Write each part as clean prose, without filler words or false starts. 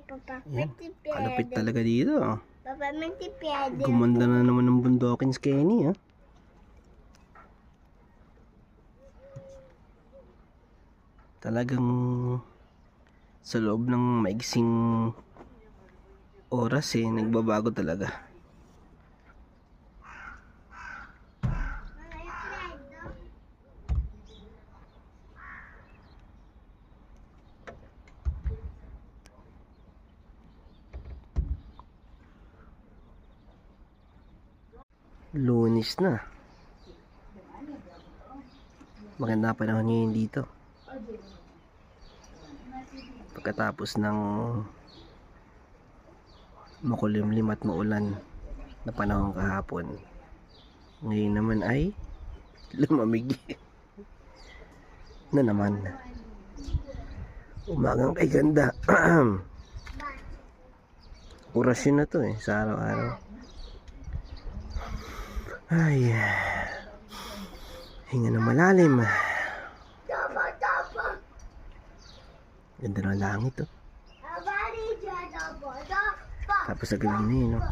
Papa. Yan. Multiplied. Kalapit talaga dito. Papa, multiplied. Gumanda na naman ng bundokins Kenny, ha? Talagang sa loob ng maigsing oras nagbabago talaga. Lunes na. Maganda panahon ngayon dito. Pagkatapos ng makulimlim at maulan na panahon kahapon, ngayon naman ay lumamig na naman. Umagang kay ganda. Orasyon na to sa araw-araw. Ay, hinga na malalim. Ganda ng langit, Tapos sa gabi na yun,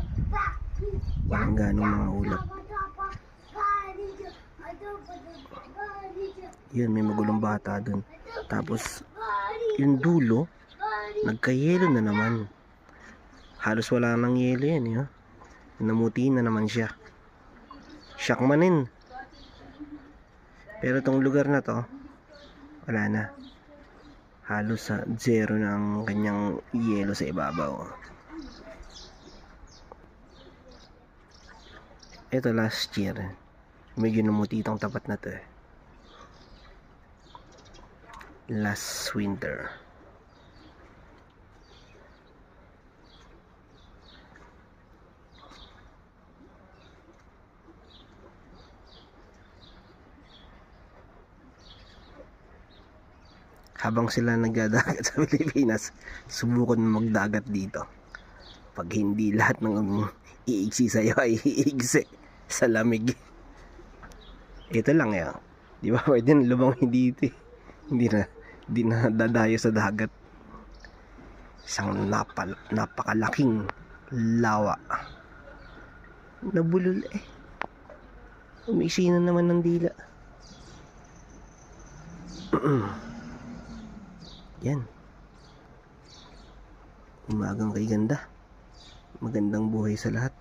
walang ganong mga ulap. Yun, may magulong bata dun. Tapos yung dulo nagkayelo na naman. Halos wala nang yelo yan, namuti na naman siya. Syakmanin. Pero tong lugar na to, wala na. Halos sa zero na ang kanyang yelo sa ibabaw. Ito last year, medyo namuti itong tapat na to last winter. Habang sila nagdadagat sa Pilipinas, subukan magdagat dito. Pag hindi lahat ng iigsi sa'yo ay iigsi sa lamig. Ito lang di ba pwede na lumangin dito Hindi na dadayo sa dagat. Isang napakalaking lawa. Nabulol Umisi na naman ng dila. Yan. Umagang kay ganda. Magandang buhay sa lahat.